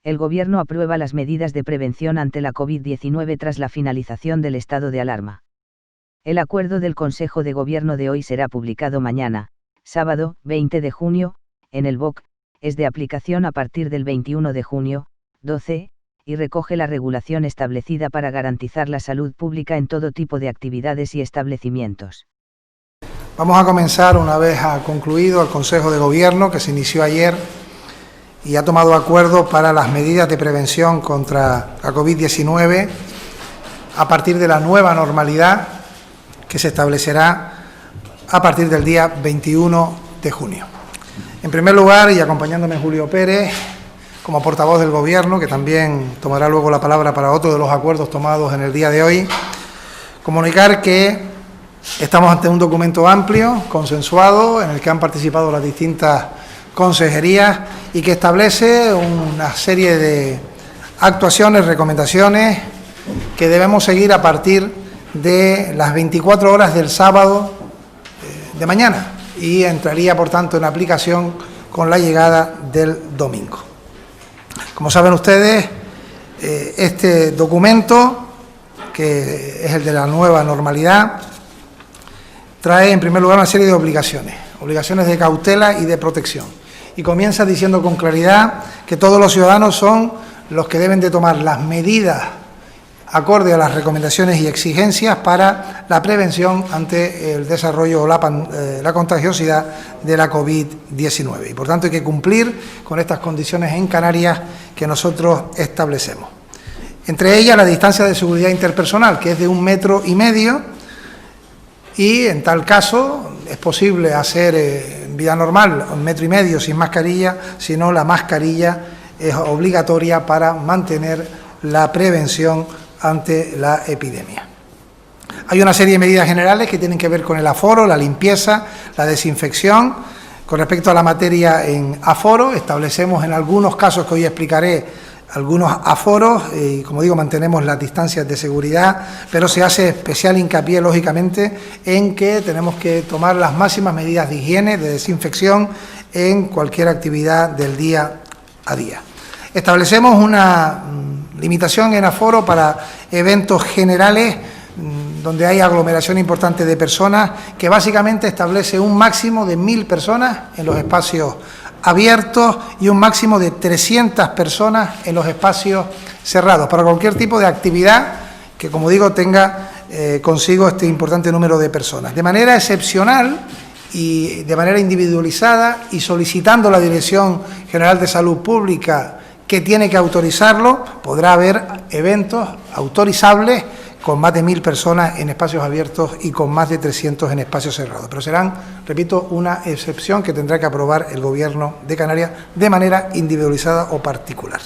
El Gobierno aprueba las medidas de prevención ante la COVID-19 tras la finalización del estado de alarma. El acuerdo del Consejo de Gobierno de hoy será publicado mañana, sábado, 20 de junio, en el BOC, es de aplicación a partir del 21 de junio, 12, y recoge la regulación establecida para garantizar la salud pública en todo tipo de actividades y establecimientos. Vamos a comenzar, una vez concluido el Consejo de Gobierno, que se inició ayer, y ha tomado acuerdo para las medidas de prevención contra la COVID-19 a partir de la nueva normalidad que se establecerá a partir del día 21 de junio. En primer lugar, y acompañándome Julio Pérez, como portavoz del Gobierno, que también tomará luego la palabra para otro de los acuerdos tomados en el día de hoy, comunicar que estamos ante un documento amplio, consensuado, en el que han participado las distintas consejerías y que establece una serie de actuaciones, recomendaciones que debemos seguir a partir de las 24 horas del sábado de mañana y entraría, por tanto, en aplicación con la llegada del domingo. Como saben ustedes, este documento, que es el de la nueva normalidad, trae en primer lugar una serie de obligaciones de cautela y de protección. Y comienza diciendo con claridad que todos los ciudadanos son los que deben de tomar las medidas acorde a las recomendaciones y exigencias para la prevención ante el desarrollo o la contagiosidad de la COVID-19. Y por tanto hay que cumplir con estas condiciones en Canarias que nosotros establecemos. Entre ellas la distancia de seguridad interpersonal, que es de 1,5 metros, y en tal caso es posible hacer en vida normal 1,5 metros sin mascarilla, si no la mascarilla es obligatoria para mantener la prevención ante la epidemia. Hay una serie de medidas generales que tienen que ver con el aforo, la limpieza, la desinfección. Con respecto a la materia en aforo, establecemos en algunos casos que hoy explicaré algunos aforos y, como digo, mantenemos las distancias de seguridad, pero se hace especial hincapié, lógicamente, en que tenemos que tomar las máximas medidas de higiene, de desinfección en cualquier actividad del día a día. Establecemos una limitación en aforo para eventos generales donde hay aglomeración importante de personas, que básicamente establece un máximo de 1.000 personas en los espacios abiertos y un máximo de 300 personas en los espacios cerrados, para cualquier tipo de actividad que, como digo, tenga consigo este importante número de personas. De manera excepcional y de manera individualizada y solicitando la Dirección General de Salud Pública, que tiene que autorizarlo, podrá haber eventos autorizables con más de 1.000 personas en espacios abiertos y con más de 300 en espacios cerrados. Pero serán, repito, una excepción que tendrá que aprobar el Gobierno de Canarias de manera individualizada o particular.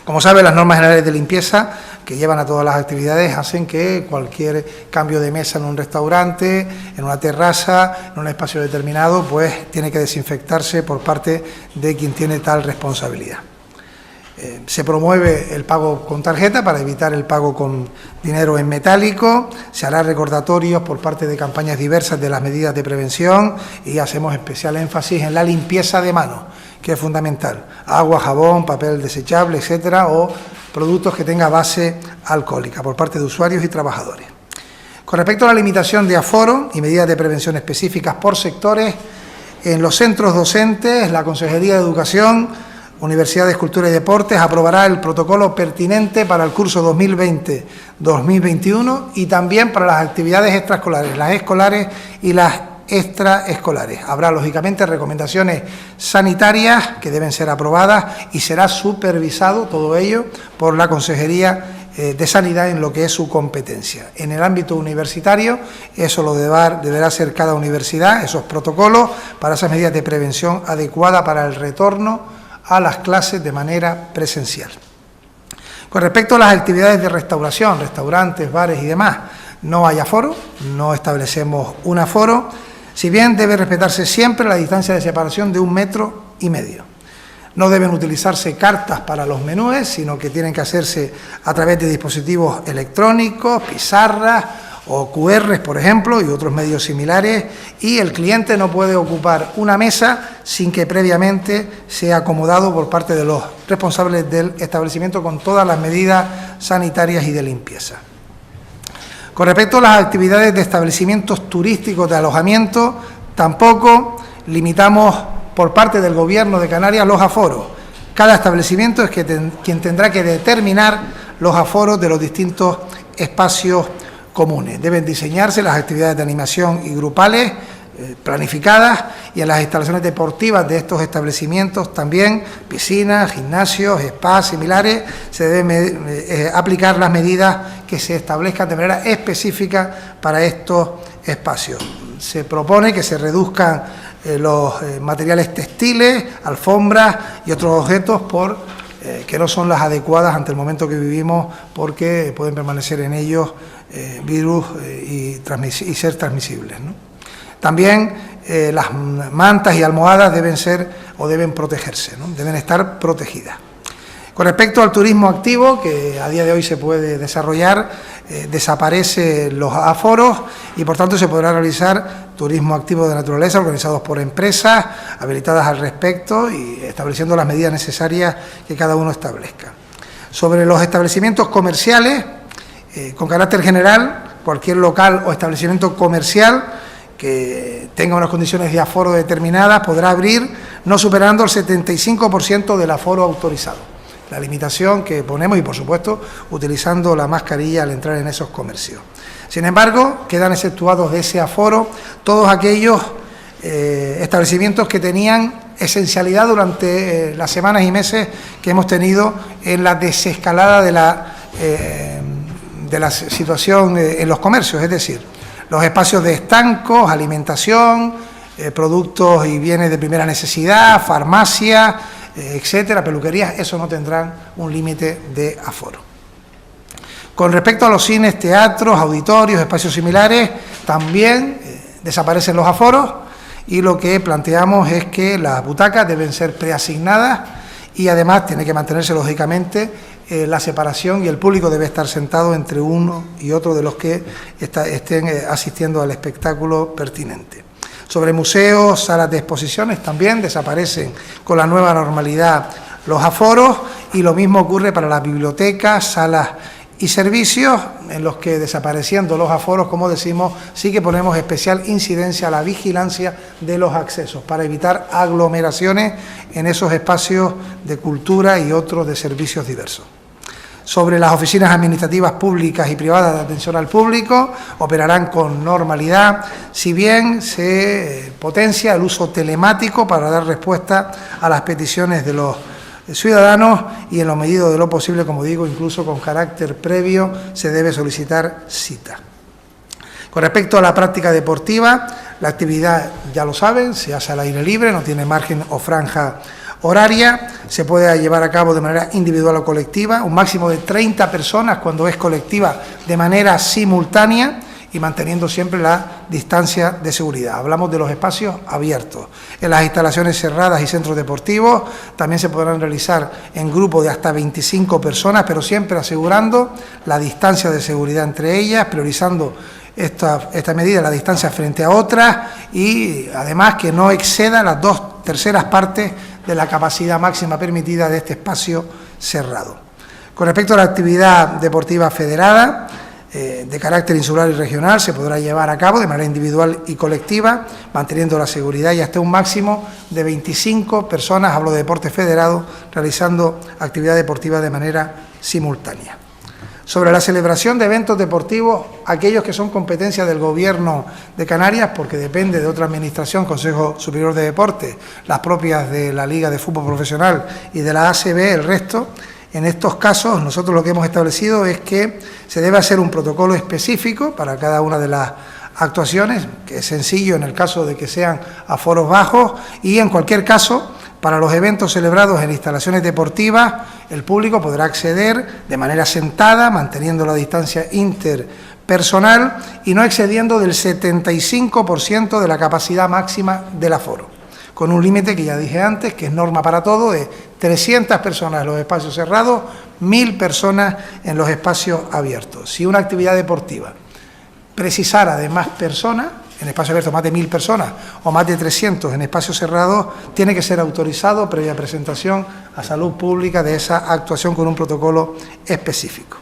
Como saben, las normas generales de limpieza que llevan a todas las actividades hacen que cualquier cambio de mesa en un restaurante, en una terraza, en un espacio determinado, pues tiene que desinfectarse por parte de quien tiene tal responsabilidad. Se promueve el pago con tarjeta para evitar el pago con dinero en metálico, se hará recordatorios por parte de campañas diversas de las medidas de prevención y hacemos especial énfasis en la limpieza de manos, que es fundamental, agua, jabón, papel desechable, etcétera, o productos que tengan base alcohólica por parte de usuarios y trabajadores. Con respecto a la limitación de aforo y medidas de prevención específicas por sectores, en los centros docentes, la Consejería de Educación, Universidades, Cultura y Deportes aprobará el protocolo pertinente para el curso 2020-2021 y también para las actividades extraescolares, las escolares y las extraescolares. Habrá, lógicamente, recomendaciones sanitarias que deben ser aprobadas y será supervisado todo ello por la Consejería de Sanidad en lo que es su competencia. En el ámbito universitario, eso lo deberá hacer cada universidad, esos protocolos para esas medidas de prevención adecuadas para el retorno a las clases de manera presencial. Con respecto a las actividades de restauración, restaurantes, bares y demás, no hay aforo, no establecemos un aforo, si bien debe respetarse siempre la distancia de separación de 1,5 metros. No deben utilizarse cartas para los menúes, sino que tienen que hacerse a través de dispositivos electrónicos, pizarras o QRs, por ejemplo, y otros medios similares, y el cliente no puede ocupar una mesa sin que previamente sea acomodado por parte de los responsables del establecimiento con todas las medidas sanitarias y de limpieza. Con respecto a las actividades de establecimientos turísticos de alojamiento, tampoco limitamos por parte del Gobierno de Canarias los aforos. Cada establecimiento es quien tendrá que determinar los aforos de los distintos espacios comunes. Deben diseñarse las actividades de animación y grupales planificadas, y en las instalaciones deportivas de estos establecimientos también, piscinas, gimnasios, spas similares, se deben aplicar las medidas que se establezcan de manera específica para estos espacios. Se propone que se reduzcan los materiales textiles, alfombras y otros objetos que no son las adecuadas ante el momento que vivimos, porque pueden permanecer en ellos virus y ser transmisibles, ¿no? También las mantas y almohadas deben protegerse, ¿no? Deben estar protegidas. Con respecto al turismo activo, que a día de hoy se puede desarrollar, desaparecen los aforos y por tanto se podrá realizar turismo activo de naturaleza organizados por empresas habilitadas al respecto y estableciendo las medidas necesarias que cada uno establezca. Sobre los establecimientos comerciales, con carácter general, cualquier local o establecimiento comercial que tenga unas condiciones de aforo determinadas podrá abrir no superando el 75% del aforo autorizado. La limitación que ponemos y, por supuesto, utilizando la mascarilla al entrar en esos comercios. Sin embargo, quedan exceptuados de ese aforo todos aquellos establecimientos que tenían esencialidad durante las semanas y meses que hemos tenido en la desescalada de la situación en los comercios, es decir, los espacios de estancos, alimentación, productos y bienes de primera necesidad, farmacia, etcétera, peluquerías, eso no tendrán un límite de aforo. Con respecto a los cines, teatros, auditorios, espacios similares, también desaparecen los aforos y lo que planteamos es que las butacas deben ser preasignadas y además tiene que mantenerse lógicamente la separación y el público debe estar sentado entre uno y otro de los que estén asistiendo al espectáculo pertinente. Sobre museos, salas de exposiciones, también desaparecen con la nueva normalidad los aforos y lo mismo ocurre para las bibliotecas, salas y servicios, en los que desapareciendo los aforos, como decimos, sí que ponemos especial incidencia a la vigilancia de los accesos para evitar aglomeraciones en esos espacios de cultura y otros de servicios diversos. Sobre las oficinas administrativas públicas y privadas de atención al público, operarán con normalidad, si bien se potencia el uso telemático para dar respuesta a las peticiones de los ciudadanos y en lo medido de lo posible, como digo, incluso con carácter previo, se debe solicitar cita. Con respecto a la práctica deportiva, la actividad, ya lo saben, se hace al aire libre, no tiene margen o franja horaria, se puede llevar a cabo de manera individual o colectiva, un máximo de 30 personas cuando es colectiva de manera simultánea y manteniendo siempre la distancia de seguridad. Hablamos de los espacios abiertos. En las instalaciones cerradas y centros deportivos también se podrán realizar en grupos de hasta 25 personas, pero siempre asegurando la distancia de seguridad entre ellas, priorizando esta medida, la distancia frente a otras y además que no exceda las 2/3 partes de la capacidad máxima permitida de este espacio cerrado. Con respecto a la actividad deportiva federada, de carácter insular y regional, se podrá llevar a cabo de manera individual y colectiva, manteniendo la seguridad y hasta un máximo de 25 personas, hablo de deporte federado, realizando actividad deportiva de manera simultánea. Sobre la celebración de eventos deportivos, aquellos que son competencia del Gobierno de Canarias, porque depende de otra administración, Consejo Superior de Deportes, las propias de la Liga de Fútbol Profesional y de la ACB, el resto. En estos casos, nosotros lo que hemos establecido es que se debe hacer un protocolo específico para cada una de las actuaciones, que es sencillo en el caso de que sean aforos bajos, y en cualquier caso, para los eventos celebrados en instalaciones deportivas, el público podrá acceder de manera sentada, manteniendo la distancia interpersonal y no excediendo del 75% de la capacidad máxima del aforo, con un límite que ya dije antes, que es norma para todo, de 300 personas en los espacios cerrados, 1000 personas en los espacios abiertos. Si una actividad deportiva precisar además personas, en espacio abierto más de 1000 personas o más de 300 en espacios cerrados, tiene que ser autorizado previa presentación a Salud Pública de esa actuación con un protocolo específico.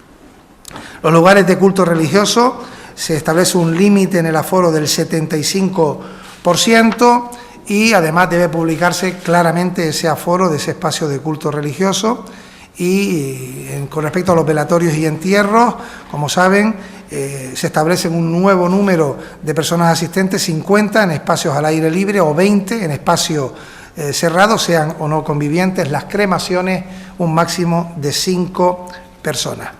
Los lugares de culto religioso se establece un límite en el aforo del 75% y además debe publicarse claramente ese aforo de ese espacio de culto religioso. Y con respecto a los velatorios y entierros, como saben, se establece un nuevo número de personas asistentes, 50 en espacios al aire libre o 20 en espacios cerrados, sean o no convivientes. Las cremaciones, un máximo de 5 personas.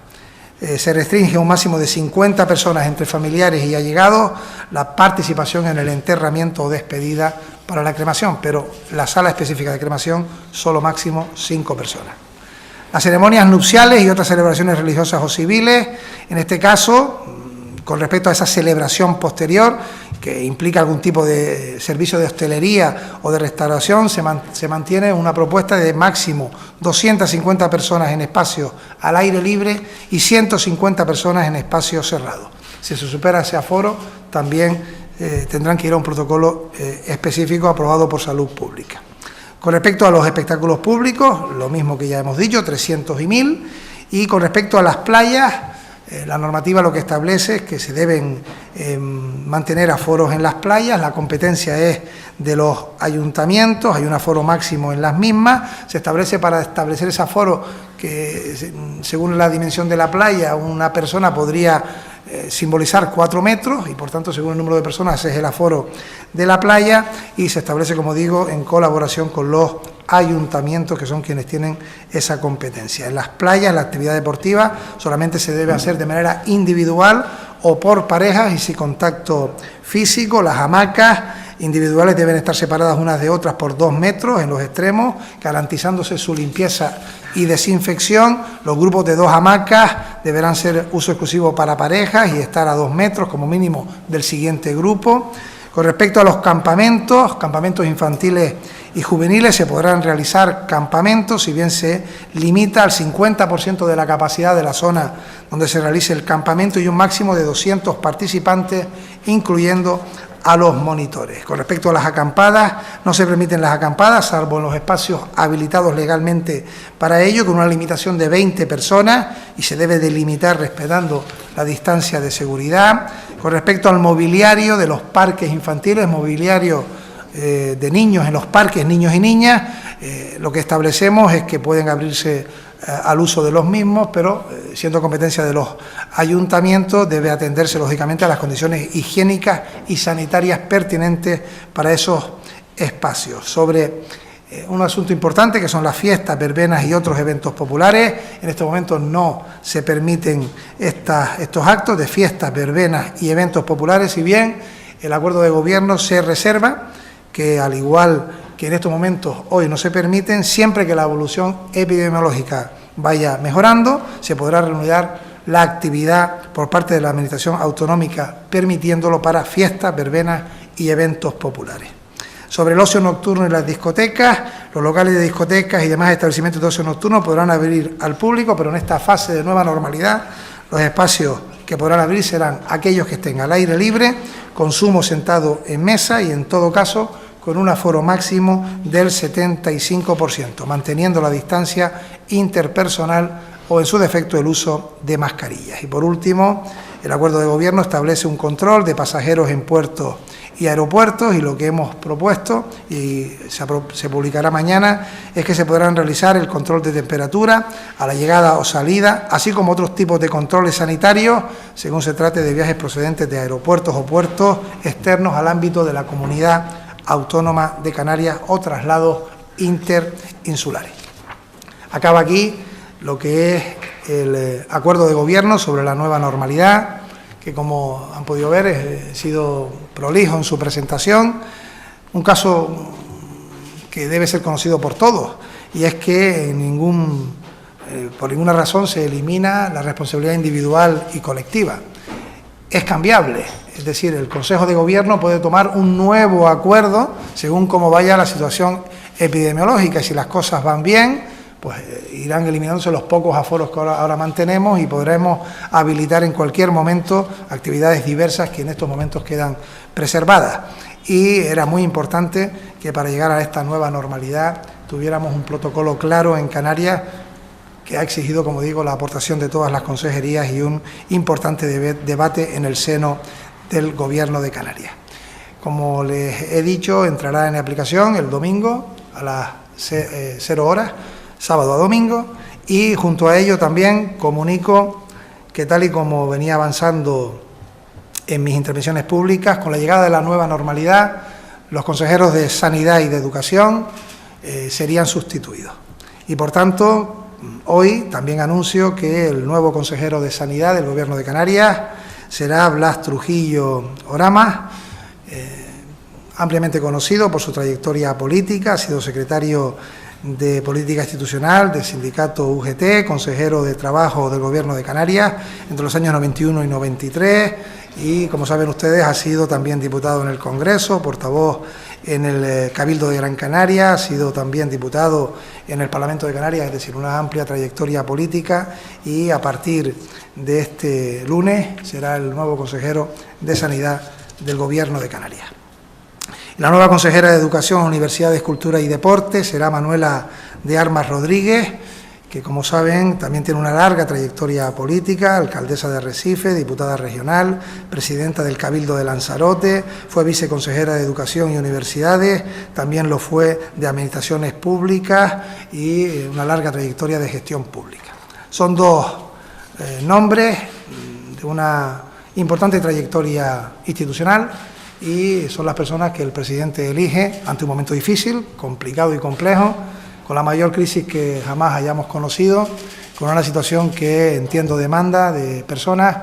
Se restringe un máximo de 50 personas entre familiares y allegados la participación en el enterramiento o despedida para la cremación, pero la sala específica de cremación solo máximo 5 personas. Las ceremonias nupciales y otras celebraciones religiosas o civiles, en este caso, con respecto a esa celebración posterior, que implica algún tipo de servicio de hostelería o de restauración, se mantiene una propuesta de máximo 250 personas en espacios al aire libre y 150 personas en espacios cerrados. Si se supera ese aforo, también tendrán que ir a un protocolo específico aprobado por Salud Pública. Con respecto a los espectáculos públicos, lo mismo que ya hemos dicho, 300 y 1000. Y con respecto a las playas, la normativa lo que establece es que se deben mantener aforos en las playas. La competencia es de los ayuntamientos, hay un aforo máximo en las mismas. Se establece para establecer ese aforo que, según la dimensión de la playa, una persona podría simbolizar 4 metros y, por tanto, según el número de personas, ese es el aforo de la playa y se establece, como digo, en colaboración con los ayuntamientos, que son quienes tienen esa competencia. En las playas, la actividad deportiva solamente se debe hacer de manera individual o por parejas y sin contacto físico. Las hamacas individuales deben estar separadas unas de otras por 2 metros en los extremos, garantizándose su limpieza y desinfección. Los grupos de 2 hamacas deberán ser uso exclusivo para parejas y estar a 2 metros como mínimo del siguiente grupo. Con respecto a los campamentos infantiles y juveniles, se podrán realizar campamentos, si bien se limita al 50% de la capacidad de la zona donde se realice el campamento y un máximo de 200 participantes, incluyendo a los monitores. Con respecto a las acampadas, no se permiten las acampadas, salvo en los espacios habilitados legalmente para ello, con una limitación de 20 personas y se debe delimitar respetando la distancia de seguridad. Con respecto al mobiliario de los parques infantiles, mobiliario de niños en los parques, niños y niñas, lo que establecemos es que pueden abrirse al uso de los mismos, pero siendo competencia de los ayuntamientos, debe atenderse lógicamente a las condiciones higiénicas y sanitarias pertinentes para esos espacios. Sobre un asunto importante que son las fiestas, verbenas y otros eventos populares, en estos momentos no se permiten estos actos de fiestas, verbenas y eventos populares, si bien el acuerdo de gobierno se reserva que, al igual que en estos momentos hoy no se permiten, siempre que la evolución epidemiológica vaya mejorando, se podrá reanudar la actividad por parte de la Administración Autonómica, permitiéndolo para fiestas, verbenas y eventos populares. Sobre el ocio nocturno y las discotecas, los locales de discotecas y demás establecimientos de ocio nocturno podrán abrir al público, pero en esta fase de nueva normalidad, los espacios que podrán abrir serán aquellos que estén al aire libre, consumo sentado en mesa y, en todo caso, con un aforo máximo del 75%, manteniendo la distancia interpersonal o, en su defecto, el uso de mascarillas. Y, por último, el acuerdo de gobierno establece un control de pasajeros en puertos y aeropuertos, y lo que hemos propuesto, y se publicará mañana, es que se podrán realizar el control de temperatura a la llegada o salida, así como otros tipos de controles sanitarios, según se trate de viajes procedentes de aeropuertos o puertos externos al ámbito de la Comunidad Autónoma de Canarias o traslados interinsulares. Acaba aquí lo que es el acuerdo de gobierno sobre la nueva normalidad, que, como han podido ver, he sido prolijo en su presentación. Un caso que debe ser conocido por todos, y es que por ninguna razón se elimina la responsabilidad individual y colectiva. Es cambiable, es decir, el Consejo de Gobierno puede tomar un nuevo acuerdo según cómo vaya la situación epidemiológica, y si las cosas van bien, pues irán eliminándose los pocos aforos que ahora mantenemos y podremos habilitar en cualquier momento actividades diversas que en estos momentos quedan preservadas. Y era muy importante que para llegar a esta nueva normalidad tuviéramos un protocolo claro en Canarias que ha exigido, como digo, la aportación de todas las consejerías y un importante debate en el seno del Gobierno de Canarias. Como les he dicho, entrará en aplicación el domingo a las 0 horas, sábado a domingo, y junto a ello también comunico que, tal y como venía avanzando en mis intervenciones públicas, con la llegada de la nueva normalidad, los consejeros de Sanidad y de Educación serían sustituidos. Y por tanto, hoy también anuncio que el nuevo consejero de Sanidad del Gobierno de Canarias será Blas Trujillo Oramas, ampliamente conocido por su trayectoria política, ha sido secretario de Política Institucional del sindicato UGT, consejero de Trabajo del Gobierno de Canarias entre los años 91 y 93 y, como saben ustedes, ha sido también diputado en el Congreso, portavoz en el Cabildo de Gran Canaria, ha sido también diputado en el Parlamento de Canarias, es decir, una amplia trayectoria política, y a partir de este lunes será el nuevo consejero de Sanidad del Gobierno de Canarias. La nueva consejera de Educación, Universidades, Cultura y Deporte será Manuela de Armas Rodríguez, que, como saben, también tiene una larga trayectoria política, alcaldesa de Arrecife, diputada regional, presidenta del Cabildo de Lanzarote, fue viceconsejera de Educación y Universidades, también lo fue de Administraciones Públicas y una larga trayectoria de gestión pública. Son dos nombres de una importante trayectoria institucional y son las personas que el presidente elige ante un momento difícil, complicado y complejo, con la mayor crisis que jamás hayamos conocido, con una situación que entiendo demanda de personas,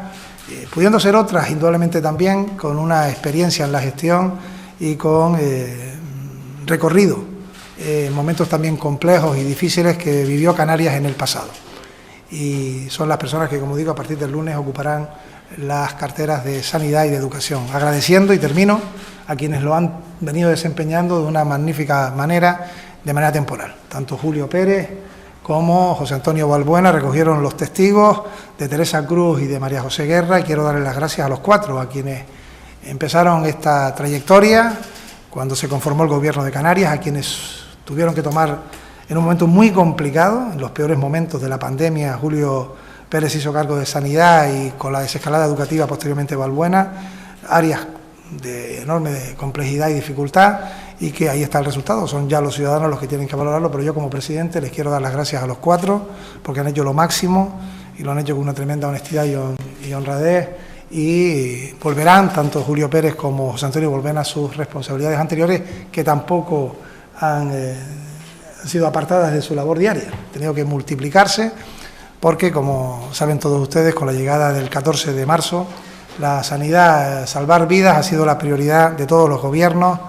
pudiendo ser otras, indudablemente también, con una experiencia en la gestión y con recorrido, momentos también complejos y difíciles que vivió Canarias en el pasado. Y son las personas que, como digo, a partir del lunes ocuparán las carteras de Sanidad y de Educación. Agradeciendo, y termino, a quienes lo han venido desempeñando de una magnífica manera, de manera temporal. Tanto Julio Pérez como José Antonio Balbuena recogieron los testigos de Teresa Cruz y de María José Guerra, y quiero darles las gracias a los cuatro, a quienes empezaron esta trayectoria cuando se conformó el Gobierno de Canarias, a quienes tuvieron que tomar en un momento muy complicado, en los peores momentos de la pandemia. Julio Pérez hizo cargo de Sanidad y con la desescalada educativa posteriormente Balbuena, áreas de enorme complejidad y dificultad, y que ahí está el resultado. Son ya los ciudadanos los que tienen que valorarlo, pero yo como presidente les quiero dar las gracias a los cuatro porque han hecho lo máximo y lo han hecho con una tremenda honestidad y honradez, y volverán tanto Julio Pérez como José Antonio Balbuena a sus responsabilidades anteriores, que tampoco han sido apartadas de su labor diaria, han tenido que multiplicarse porque, como saben todos ustedes, con la llegada del 14 de marzo, la sanidad, salvar vidas, ha sido la prioridad de todos los gobiernos,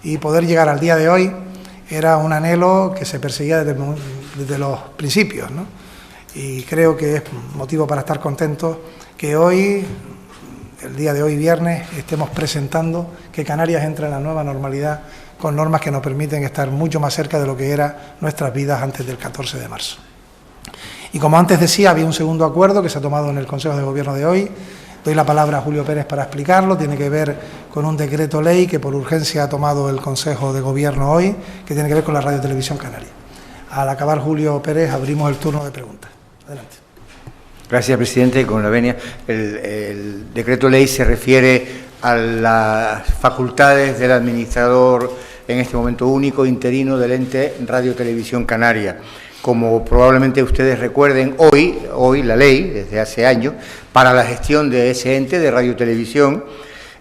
y poder llegar al día de hoy era un anhelo que se perseguía desde los principios, ¿no? Y creo que es motivo para estar contentos que hoy, el día de hoy, viernes, estemos presentando que Canarias entra en la nueva normalidad con normas que nos permiten estar mucho más cerca de lo que eran nuestras vidas antes del 14 de marzo. Y como antes decía, había un segundo acuerdo que se ha tomado en el Consejo de Gobierno de hoy. Doy la palabra a Julio Pérez para explicarlo. Tiene que ver con un decreto ley que por urgencia ha tomado el Consejo de Gobierno hoy, que tiene que ver con la Radio Televisión Canaria. Al acabar Julio Pérez, abrimos el turno de preguntas. Adelante. Gracias, presidente. Con la venia, el decreto ley se refiere a las facultades del administrador, en este momento único, interino del ente Radio Televisión Canaria. Como probablemente ustedes recuerden, hoy la ley, desde hace años, para la gestión de ese ente de radiotelevisión,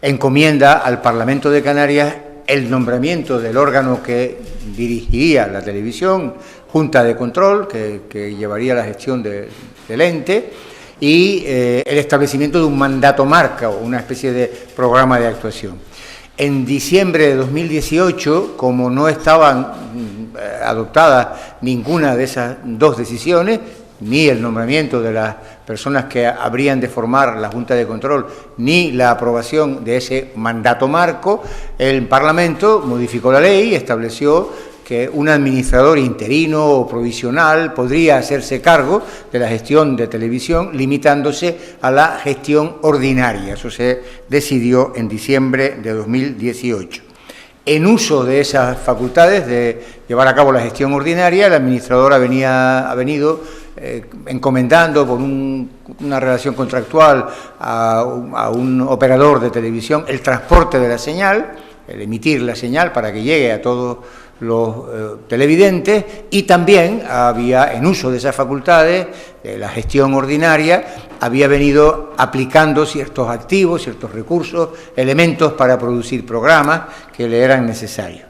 encomienda al Parlamento de Canarias el nombramiento del órgano que dirigiría la televisión, Junta de Control, que llevaría la gestión del ente, y el establecimiento de un mandato marca, o una especie de programa de actuación. En diciembre de 2018, como no estaban adoptadas ninguna de esas dos decisiones, ni el nombramiento de las personas que habrían de formar la Junta de Control, ni la aprobación de ese mandato marco, el Parlamento modificó la ley y estableció que un administrador interino o provisional podría hacerse cargo de la gestión de televisión, limitándose a la gestión ordinaria. Eso se decidió en diciembre de 2018. En uso de esas facultades de llevar a cabo la gestión ordinaria, el administrador ha venido encomendando por una relación contractual a un operador de televisión el transporte de la señal, el emitir la señal para que llegue a todos los televidentes, y también había, en uso de esas facultades, la gestión ordinaria, había venido aplicando ciertos activos, ciertos recursos, elementos para producir programas que le eran necesarios.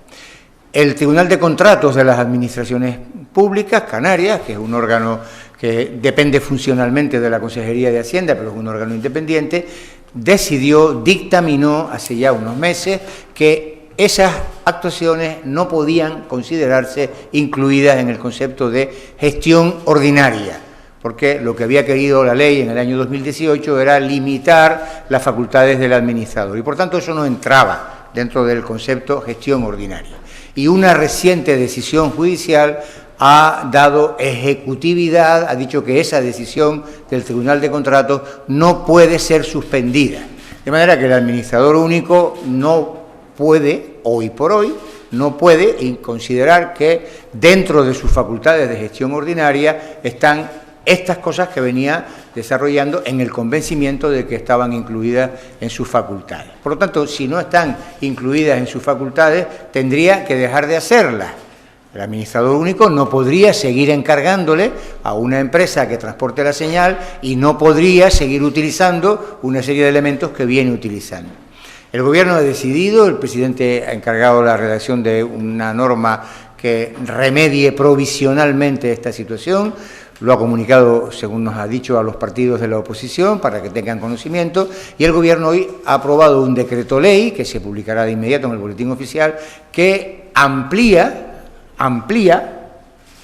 El Tribunal de Contratos de las Administraciones Públicas Canarias, que es un órgano que depende funcionalmente de la Consejería de Hacienda, pero es un órgano independiente, dictaminó hace ya unos meses que esas actuaciones no podían considerarse incluidas en el concepto de gestión ordinaria, porque lo que había querido la ley en el año 2018 era limitar las facultades del administrador, y por tanto eso no entraba dentro del concepto gestión ordinaria. Y una reciente decisión judicial ha dado ejecutividad, ha dicho que esa decisión del Tribunal de Contratos no puede ser suspendida. De manera que el administrador único no puede, hoy por hoy, no puede considerar que dentro de sus facultades de gestión ordinaria están estas cosas que venía desarrollando en el convencimiento de que estaban incluidas en sus facultades. Por lo tanto, si no están incluidas en sus facultades, tendría que dejar de hacerlas. El administrador único no podría seguir encargándole a una empresa que transporte la señal y no podría seguir utilizando una serie de elementos que viene utilizando. El Gobierno ha decidido, el presidente ha encargado la redacción de una norma que remedie provisionalmente esta situación. Lo ha comunicado, según nos ha dicho, a los partidos de la oposición para que tengan conocimiento, y el Gobierno hoy ha aprobado un decreto ley que se publicará de inmediato en el Boletín Oficial, que amplía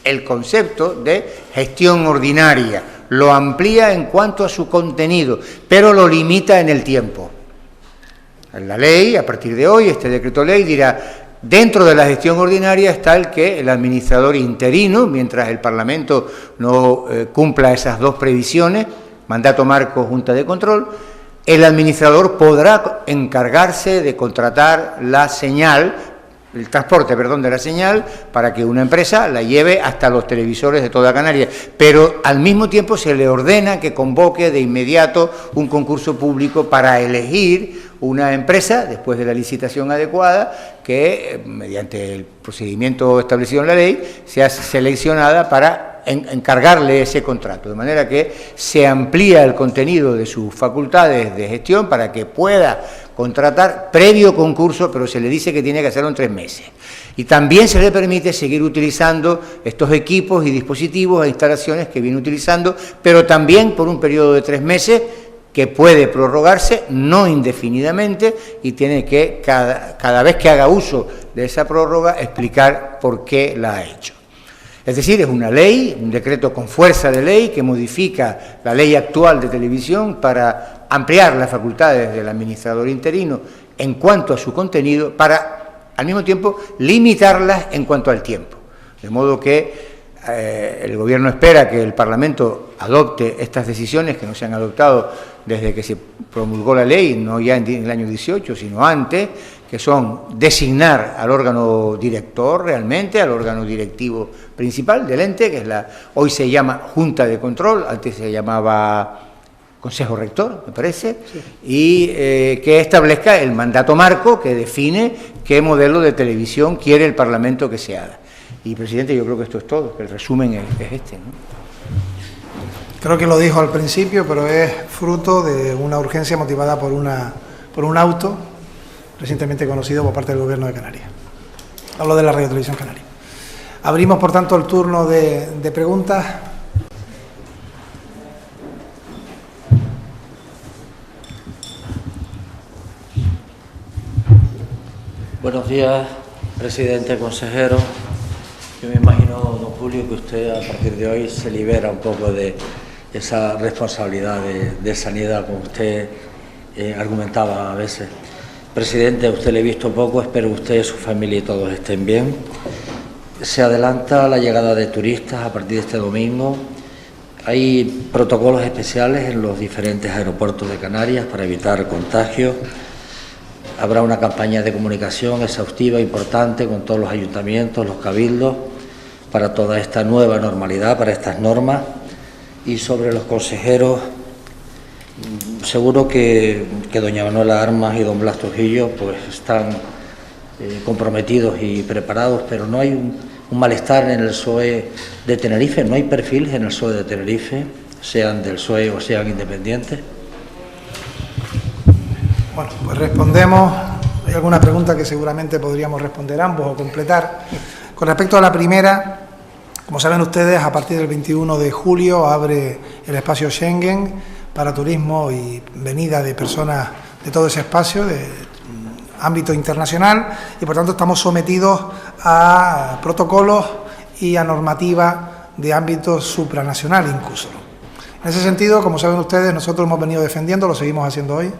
el concepto de gestión ordinaria, lo amplía en cuanto a su contenido, pero lo limita en el tiempo. La ley, a partir de hoy, este decreto ley dirá: dentro de la gestión ordinaria está el administrador interino, mientras el Parlamento no cumpla esas dos previsiones, mandato marco, Junta de Control. El administrador podrá encargarse de contratar la señal, el transporte, de la señal, para que una empresa la lleve hasta los televisores de toda Canarias, pero al mismo tiempo se le ordena que convoque de inmediato un concurso público para elegir una empresa, después de la licitación adecuada, que mediante el procedimiento establecido en la ley, sea seleccionada para encargarle ese contrato, de manera que se amplía el contenido de sus facultades de gestión para que pueda contratar previo concurso, pero se le dice que tiene que hacerlo en 3 meses. Y también se le permite seguir utilizando estos equipos y dispositivos e instalaciones que viene utilizando, pero también por un periodo de 3 meses, que puede prorrogarse no indefinidamente, y tiene que, cada vez que haga uso de esa prórroga, explicar por qué la ha hecho. Es decir, es una ley, un decreto con fuerza de ley que modifica la ley actual de televisión para ampliar las facultades del administrador interino en cuanto a su contenido, para al mismo tiempo limitarlas en cuanto al tiempo. De modo que el Gobierno espera que el Parlamento adopte estas decisiones que no se han adoptado desde que se promulgó la ley, no ya en el año 18, sino antes, que son designar al órgano director realmente, al órgano directivo principal del ente, que hoy se llama Junta de Control, antes se llamaba Consejo Rector, me parece, sí. Y que establezca el mandato marco que define qué modelo de televisión quiere el Parlamento que se haga. Y, presidente, yo creo que esto es todo, que el resumen es este, ¿no? Creo que lo dijo al principio, pero es fruto de una urgencia motivada por un auto recientemente conocido por parte del Gobierno de Canarias. Hablo de la Radio Televisión Canaria. Abrimos, por tanto, el turno de preguntas. Buenos días, presidente, consejero. Yo me imagino, don Julio, que usted a partir de hoy se libera un poco de esa responsabilidad de sanidad, como usted argumentaba a veces. Presidente, a usted le he visto poco, espero que usted, su familia y todos estén bien. Se adelanta la llegada de turistas a partir de este domingo. Hay protocolos especiales en los diferentes aeropuertos de Canarias para evitar contagios. Habrá una campaña de comunicación exhaustiva, importante, con todos los ayuntamientos, los cabildos, para toda esta nueva normalidad, para estas normas. Y sobre los consejeros, seguro que doña Manuela Armas y don Blas Trujillo pues están comprometidos y preparados, pero no hay un malestar en el PSOE de Tenerife, no hay perfiles en el PSOE de Tenerife, sean del PSOE o sean independientes. Bueno, pues respondemos. Hay alguna pregunta que seguramente podríamos responder ambos o completar. Con respecto a la primera, como saben ustedes, a partir del 21 de julio abre el espacio Schengen para turismo y venida de personas de todo ese espacio, de ámbito internacional, y por tanto estamos sometidos a protocolos y a normativa de ámbito supranacional incluso. En ese sentido, como saben ustedes, nosotros hemos venido defendiendo, lo seguimos haciendo hoy,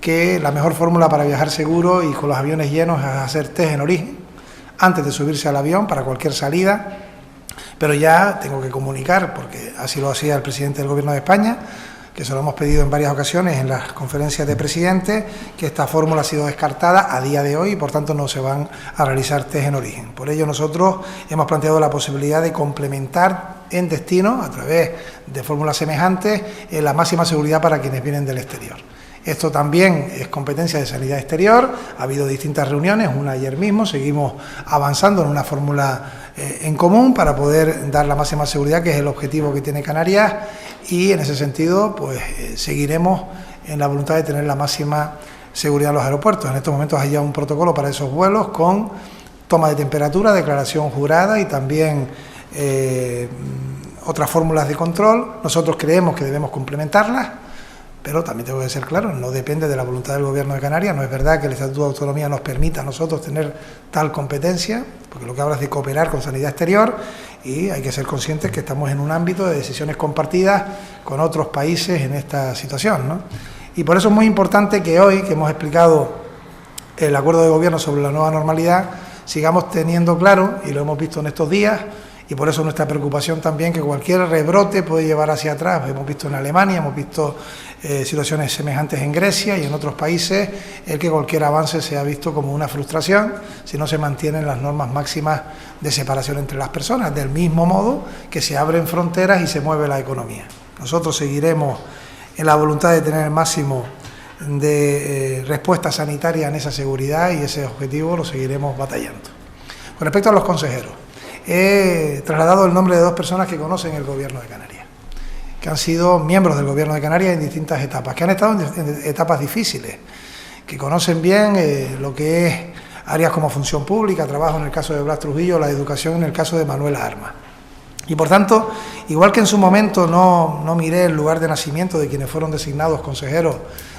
que la mejor fórmula para viajar seguro y con los aviones llenos es hacer test en origen antes de subirse al avión para cualquier salida, pero ya tengo que comunicar, porque así lo hacía el presidente del Gobierno de España, que se lo hemos pedido en varias ocasiones en las conferencias de presidentes, que esta fórmula ha sido descartada a día de hoy y por tanto no se van a realizar test en origen. Por ello nosotros hemos planteado la posibilidad de complementar en destino, a través de fórmulas semejantes, la máxima seguridad para quienes vienen del exterior. Esto también es competencia de Sanidad Exterior, ha habido distintas reuniones, una ayer mismo, seguimos avanzando en una fórmula en común para poder dar la máxima seguridad, que es el objetivo que tiene Canarias, y en ese sentido pues seguiremos en la voluntad de tener la máxima seguridad en los aeropuertos. En estos momentos hay ya un protocolo para esos vuelos con toma de temperatura, declaración jurada y también otras fórmulas de control. Nosotros creemos que debemos complementarlas, pero también tengo que ser claro, no depende de la voluntad del Gobierno de Canarias. No es verdad que el Estatuto de Autonomía nos permita a nosotros tener tal competencia, porque lo que habla es de cooperar con Sanidad Exterior y hay que ser conscientes que estamos en un ámbito de decisiones compartidas con otros países en esta situación, ¿no? Y por eso es muy importante que hoy, que hemos explicado el acuerdo de gobierno sobre la nueva normalidad, sigamos teniendo claro, y lo hemos visto en estos días, y por eso nuestra preocupación también, que cualquier rebrote puede llevar hacia atrás. Hemos visto en Alemania, hemos visto situaciones semejantes en Grecia y en otros países, el que cualquier avance sea visto como una frustración si no se mantienen las normas máximas de separación entre las personas, del mismo modo que se abren fronteras y se mueve la economía. Nosotros seguiremos en la voluntad de tener el máximo de respuesta sanitaria en esa seguridad, y ese objetivo lo seguiremos batallando. Con respecto a los consejeros, he trasladado el nombre de dos personas que conocen el Gobierno de Canarias, que han sido miembros del Gobierno de Canarias en distintas etapas, que han estado en etapas difíciles, que conocen bien lo que es áreas como función pública, trabajo en el caso de Blas Trujillo, la educación en el caso de Manuela Armas. Y por tanto, igual que en su momento no miré el lugar de nacimiento de quienes fueron designados consejeros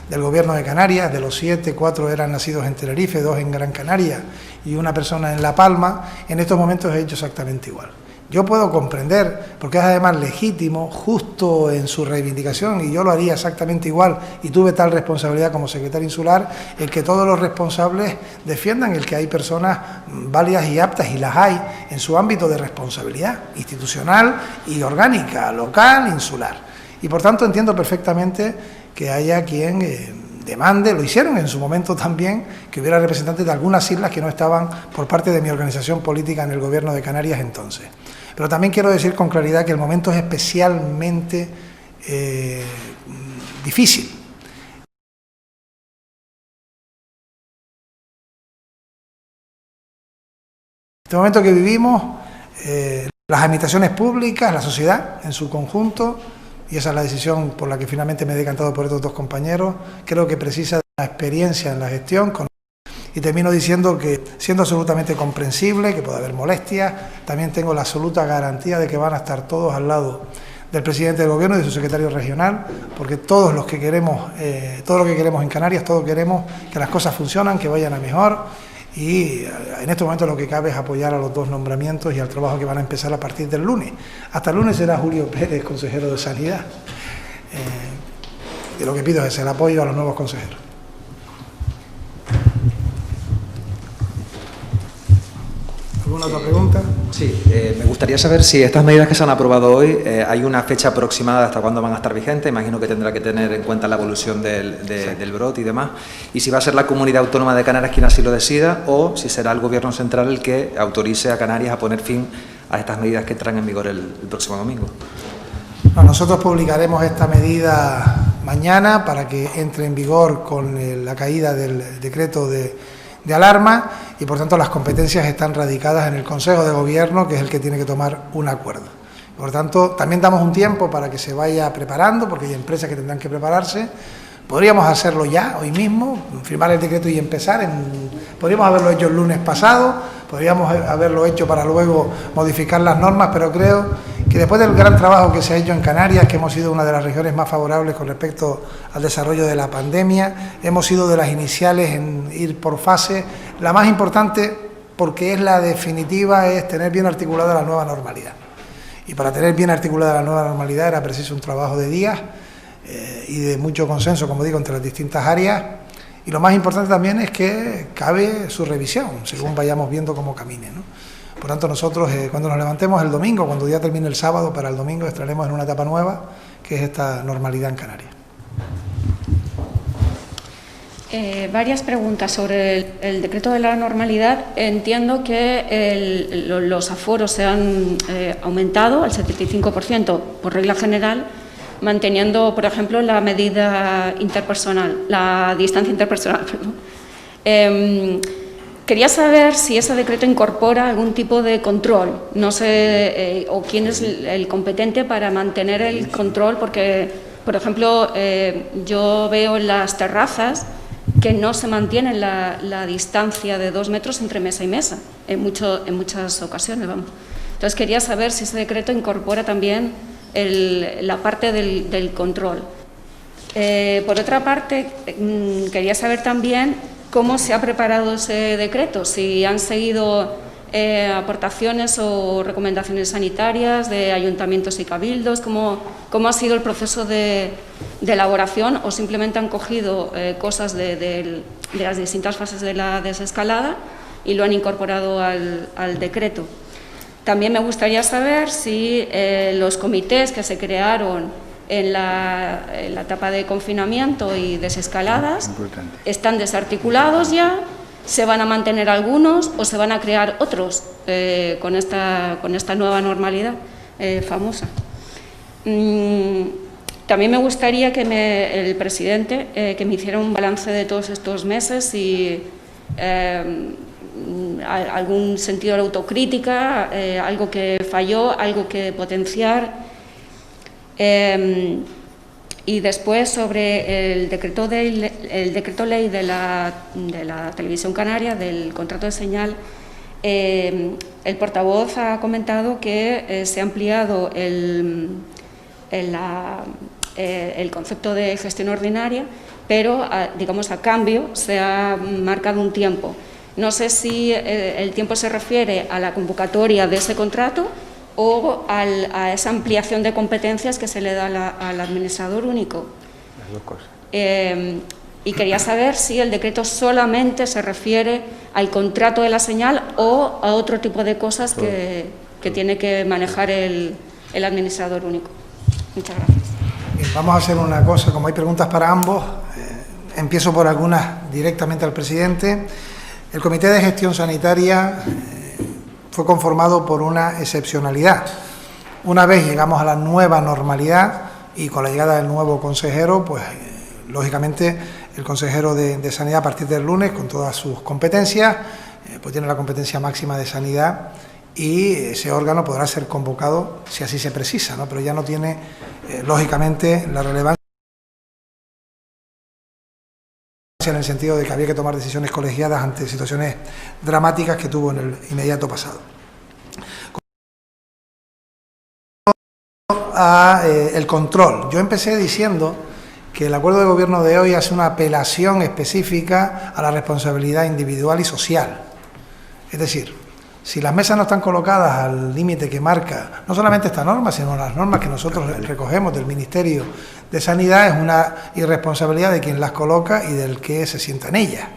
del Gobierno de Canarias, de los 7, 4 eran nacidos en Tenerife, 2 en Gran Canaria y una persona en La Palma, en estos momentos he hecho exactamente igual. Yo puedo comprender, porque es además legítimo, justo en su reivindicación, y yo lo haría exactamente igual, y tuve tal responsabilidad como secretario insular, el que todos los responsables defiendan el que hay personas válidas y aptas, y las hay, en su ámbito de responsabilidad institucional y orgánica, local, insular. Y por tanto entiendo perfectamente que haya quien demande, lo hicieron en su momento también, que hubiera representantes de algunas islas que no estaban por parte de mi organización política en el Gobierno de Canarias entonces. Pero también quiero decir con claridad que el momento es especialmente difícil. Este momento que vivimos, las administraciones públicas, la sociedad en su conjunto, y esa es la decisión por la que finalmente me he decantado por estos dos compañeros, creo que precisa de una experiencia en la gestión. Y termino diciendo que, siendo absolutamente comprensible, que puede haber molestias, también tengo la absoluta garantía de que van a estar todos al lado del presidente del Gobierno y de su secretario regional, porque todos los que queremos, todo lo que queremos en Canarias, todos queremos que las cosas funcionen, que vayan a mejor, y en este momento lo que cabe es apoyar a los dos nombramientos y al trabajo que van a empezar a partir del lunes. Hasta el lunes será Julio Pérez, consejero de Sanidad. Y lo que pido es el apoyo a los nuevos consejeros. ¿Alguna otra pregunta? Sí, me gustaría saber si estas medidas que se han aprobado hoy, hay una fecha aproximada hasta cuándo van a estar vigentes. Imagino que tendrá que tener en cuenta la evolución del brote y demás. Y si va a ser la Comunidad Autónoma de Canarias quien así lo decida, o si será el Gobierno central el que autorice a Canarias a poner fin a estas medidas que entrarán en vigor el próximo domingo. Nosotros publicaremos esta medida mañana para que entre en vigor con la caída del decreto de alarma, y por tanto las competencias están radicadas en el Consejo de Gobierno, que es el que tiene que tomar un acuerdo. Por tanto, también damos un tiempo para que se vaya preparando, porque hay empresas que tendrán que prepararse. Podríamos hacerlo ya, hoy mismo, firmar el decreto y empezar. Podríamos haberlo hecho el lunes pasado, podríamos haberlo hecho para luego modificar las normas, pero creo que después del gran trabajo que se ha hecho en Canarias, que hemos sido una de las regiones más favorables con respecto al desarrollo de la pandemia, hemos sido de las iniciales en ir por fase. La más importante, porque es la definitiva, es tener bien articulada la nueva normalidad. Y para tener bien articulada la nueva normalidad era preciso un trabajo de días y de mucho consenso, como digo, entre las distintas áreas. Y lo más importante también es que cabe su revisión, según vayamos viendo cómo camine, ¿no? Por tanto, nosotros cuando nos levantemos el domingo, cuando ya termine el sábado, para el domingo estaremos en una etapa nueva, que es esta normalidad en Canarias. Varias preguntas sobre el decreto de la normalidad. Entiendo que los aforos se han aumentado al 75% por regla general, manteniendo, por ejemplo, la medida interpersonal, la distancia interpersonal, perdón. Quería saber si ese decreto incorpora algún tipo de control, no sé, o quién es el competente para mantener el control, porque, por ejemplo, yo veo en las terrazas que no se mantiene la distancia de 2 metros entre mesa y mesa, en muchas ocasiones, vamos. Entonces, quería saber si ese decreto incorpora también la parte del control. Por otra parte, quería saber también cómo se ha preparado ese decreto, si han seguido aportaciones o recomendaciones sanitarias de ayuntamientos y cabildos, cómo ha sido el proceso de elaboración, o simplemente han cogido cosas de las distintas fases de la desescalada y lo han incorporado al decreto. También me gustaría saber si los comités que se crearon en la etapa de confinamiento y desescaladas están desarticulados ya, se van a mantener algunos o se van a crear otros con esta nueva normalidad famosa. También me gustaría que el presidente que me hiciera un balance de todos estos meses y algún sentido de autocrítica, algo que falló, algo que potenciar. Y después sobre el decreto ley de la Televisión Canaria, del contrato de señal, el portavoz ha comentado que se ha ampliado el concepto de gestión ordinaria, pero digamos a cambio se ha marcado un tiempo. No sé si el tiempo se refiere a la convocatoria de ese contrato o a esa ampliación de competencias que se le da al administrador único. Las dos cosas. Y quería saber si el decreto solamente se refiere al contrato de la señal o a otro tipo de cosas que tiene que manejar el administrador único. Muchas gracias. Bien, vamos a hacer una cosa, como hay preguntas para ambos, empiezo por algunas directamente al presidente. El Comité de Gestión Sanitaria fue conformado por una excepcionalidad. Una vez llegamos a la nueva normalidad y con la llegada del nuevo consejero, pues lógicamente el consejero de Sanidad a partir del lunes, con todas sus competencias, pues tiene la competencia máxima de sanidad y ese órgano podrá ser convocado si así se precisa, ¿no? Pero ya no tiene, lógicamente, la relevancia en el sentido de que había que tomar decisiones colegiadas ante situaciones dramáticas que tuvo en el inmediato pasado. El control. Yo empecé diciendo que el acuerdo de gobierno de hoy hace una apelación específica a la responsabilidad individual y social. Es decir, si las mesas no están colocadas al límite que marca no solamente esta norma, sino las normas que nosotros recogemos del Ministerio de Sanidad, es una irresponsabilidad de quien las coloca y del que se sienta en ellas.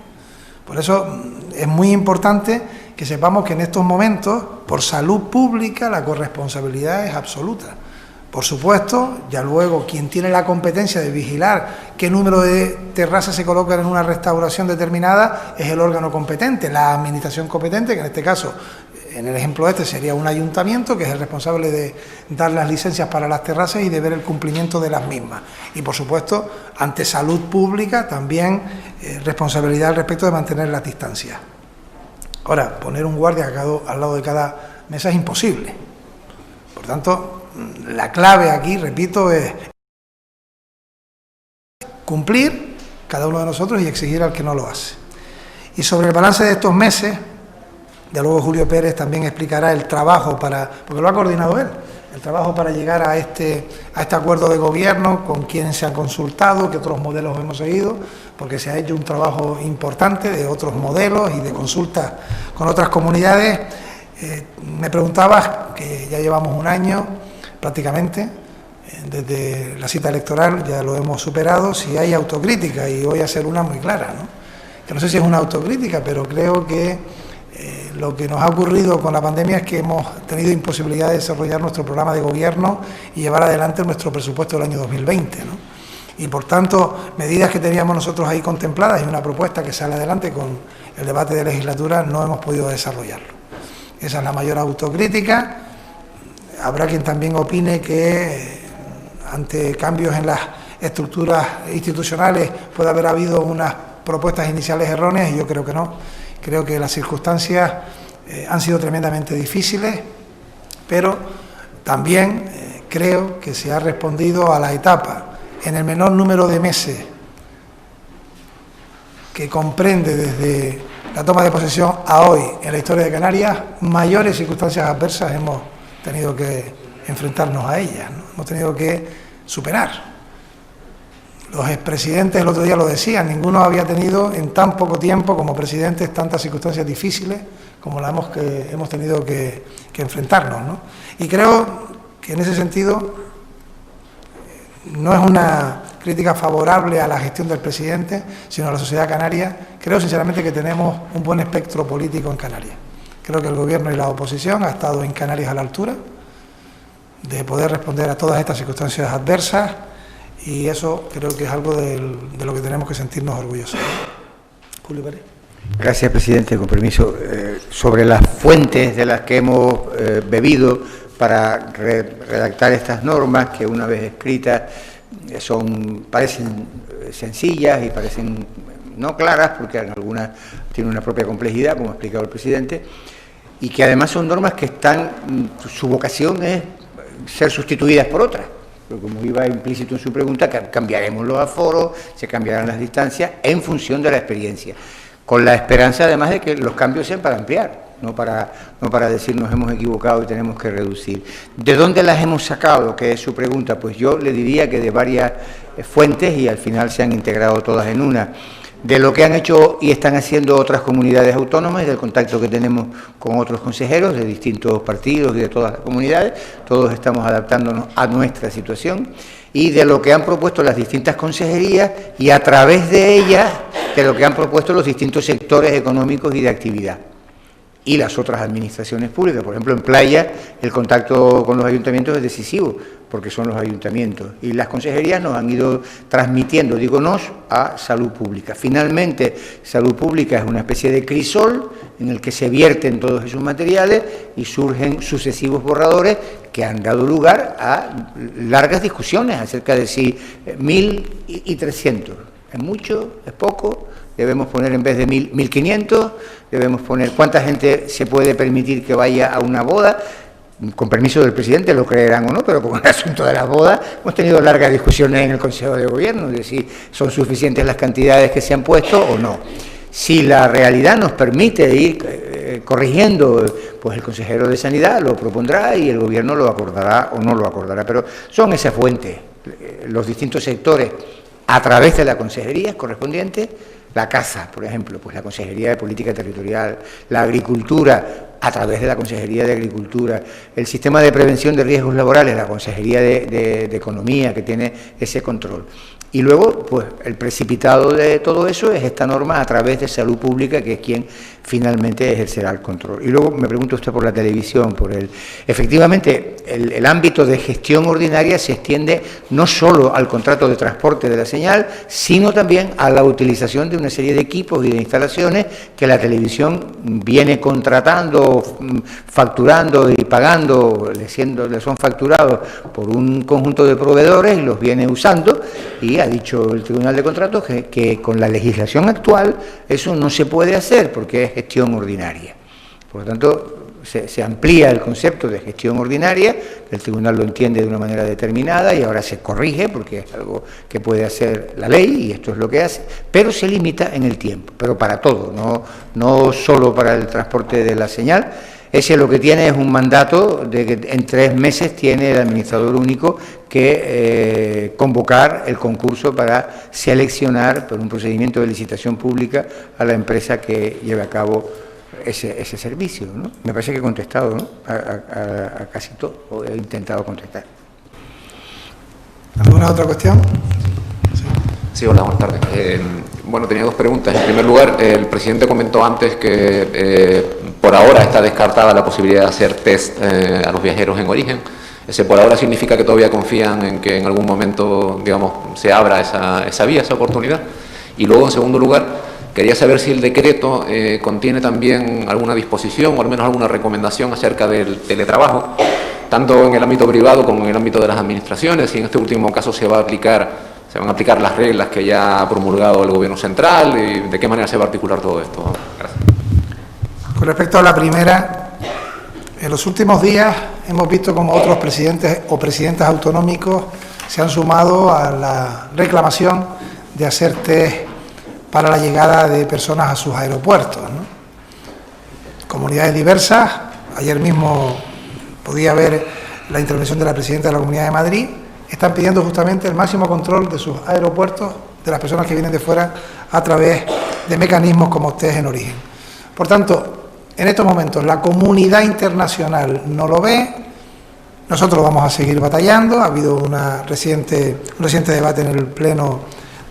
Por eso es muy importante que sepamos que en estos momentos, por salud pública, la corresponsabilidad es absoluta. Por supuesto, ya luego quien tiene la competencia de vigilar qué número de terrazas se colocan en una restauración determinada es el órgano competente, la administración competente, que en este caso, en el ejemplo este, sería un ayuntamiento, que es el responsable de dar las licencias para las terrazas y de ver el cumplimiento de las mismas. Y por supuesto, ante salud pública, también responsabilidad al respecto de mantener las distancias. Ahora, poner un guardia al lado de cada mesa es imposible. Por tanto, la clave aquí, repito, es cumplir cada uno de nosotros y exigir al que no lo hace. Y sobre el balance de estos meses, ya luego Julio Pérez también explicará el trabajo porque lo ha coordinado él, el trabajo para llegar a este acuerdo de gobierno, con quién se ha consultado, qué otros modelos hemos seguido, porque se ha hecho un trabajo importante de otros modelos y de consultas con otras comunidades. Me preguntabas, que ya llevamos un año prácticamente, desde la cita electoral ya lo hemos superado, si hay autocrítica, y voy a hacer una muy clara, ¿no? Que no sé si es una autocrítica, pero creo que lo que nos ha ocurrido con la pandemia es que hemos tenido imposibilidad de desarrollar nuestro programa de gobierno y llevar adelante nuestro presupuesto del año 2020, ¿no? Y por tanto, medidas que teníamos nosotros ahí contempladas y una propuesta que sale adelante con el debate de legislatura, no hemos podido desarrollarlo. Esa es la mayor autocrítica. Habrá quien también opine que ante cambios en las estructuras institucionales puede haber habido unas propuestas iniciales erróneas, y yo creo que no. Creo que las circunstancias han sido tremendamente difíciles, pero también creo que se ha respondido a la etapa en el menor número de meses que comprende desde la toma de posesión a hoy en la historia de Canarias. Mayores circunstancias adversas hemos tenido que enfrentarnos a ellas, ¿no? Hemos tenido que superar. Los expresidentes el otro día lo decían, ninguno había tenido en tan poco tiempo como presidentes tantas circunstancias difíciles como las que hemos tenido que enfrentarnos, ¿no? Y creo que en ese sentido no es una crítica favorable a la gestión del presidente, sino a la sociedad canaria. Creo sinceramente que tenemos un buen espectro político en Canarias. Creo que el gobierno y la oposición ha estado en Canarias a la altura de poder responder a todas estas circunstancias adversas, y eso creo que es algo de lo que tenemos que sentirnos orgullosos. Julio Pérez. Gracias, presidente. Con permiso, sobre las fuentes de las que hemos bebido para redactar estas normas, que una vez escritas parecen sencillas y parecen no claras, porque algunas tienen una propia complejidad, como ha explicado el presidente, y que además son normas que su vocación es ser sustituidas por otras. Como iba implícito en su pregunta, cambiaremos los aforos, se cambiarán las distancias en función de la experiencia, con la esperanza además de que los cambios sean para ampliar, no para decir nos hemos equivocado y tenemos que reducir. ¿De dónde las hemos sacado? Que es su pregunta. Pues yo le diría que de varias fuentes, y al final se han integrado todas en una. De lo que han hecho y están haciendo otras comunidades autónomas y del contacto que tenemos con otros consejeros de distintos partidos y de todas las comunidades, todos estamos adaptándonos a nuestra situación, y de lo que han propuesto las distintas consejerías y a través de ellas de lo que han propuesto los distintos sectores económicos y de actividad y las otras administraciones públicas. Por ejemplo, en Playa el contacto con los ayuntamientos es decisivo, porque son los ayuntamientos, y las consejerías nos han ido transmitiendo, a Salud Pública. Finalmente, Salud Pública es una especie de crisol en el que se vierten todos esos materiales y surgen sucesivos borradores que han dado lugar a largas discusiones acerca de si 1.000 y 300 es mucho, es poco. Debemos poner en vez de 1.000, 1.500, debemos poner cuánta gente se puede permitir que vaya a una boda. Con permiso del presidente, lo creerán o no, pero con el asunto de las bodas hemos tenido largas discusiones en el Consejo de Gobierno, de si son suficientes las cantidades que se han puesto o no. Si la realidad nos permite ir corrigiendo, pues el consejero de Sanidad lo propondrá y el Gobierno lo acordará o no lo acordará, pero son esas fuentes, los distintos sectores, a través de la consejería correspondiente. La caza, por ejemplo, pues la Consejería de Política Territorial, la agricultura, a través de la Consejería de Agricultura, el sistema de prevención de riesgos laborales, la Consejería de Economía, que tiene ese control. Y luego, pues el precipitado de todo eso es esta norma a través de Salud Pública, que es quien finalmente ejercerá el control. Y luego me pregunta usted por la televisión, efectivamente el ámbito de gestión ordinaria se extiende no solo al contrato de transporte de la señal, sino también a la utilización de una serie de equipos y de instalaciones que la televisión viene contratando, facturando y pagando, le son facturados por un conjunto de proveedores y los viene usando, y ha dicho el Tribunal de Contratos que con la legislación actual eso no se puede hacer porque es gestión ordinaria. Por lo tanto, se amplía el concepto de gestión ordinaria, el Tribunal lo entiende de una manera determinada y ahora se corrige porque es algo que puede hacer la ley y esto es lo que hace, pero se limita en el tiempo, pero para todo, no solo para el transporte de la señal. Ese lo que tiene es un mandato de que en 3 meses tiene el administrador único que convocar el concurso para seleccionar por un procedimiento de licitación pública a la empresa que lleve a cabo ese servicio, ¿no? Me parece que he contestado, ¿no? a casi todo, o he intentado contestar. ¿Alguna otra cuestión? Sí, hola, buenas tardes. Bueno, tenía 2 preguntas. En primer lugar, el presidente comentó antes que por ahora está descartada la posibilidad de hacer test a los viajeros en origen. Ese por ahora significa que todavía confían en que en algún momento, digamos, se abra esa vía, esa oportunidad. Y luego, en segundo lugar, quería saber si el decreto contiene también alguna disposición o al menos alguna recomendación acerca del teletrabajo, tanto en el ámbito privado como en el ámbito de las administraciones, y en este último caso se van a aplicar las reglas que ya ha promulgado el Gobierno central y de qué manera se va a articular todo esto. Gracias. Con respecto a la primera, en los últimos días hemos visto como otros presidentes o presidentes autonómicos se han sumado a la reclamación de hacer test para la llegada de personas a sus aeropuertos, ¿no? Comunidades diversas, ayer mismo podía ver la intervención de la presidenta de la Comunidad de Madrid, están pidiendo justamente el máximo control de sus aeropuertos, de las personas que vienen de fuera, a través de mecanismos como test en origen. Por tanto, en estos momentos la comunidad internacional no lo ve, nosotros vamos a seguir batallando, ha habido un reciente debate en el Pleno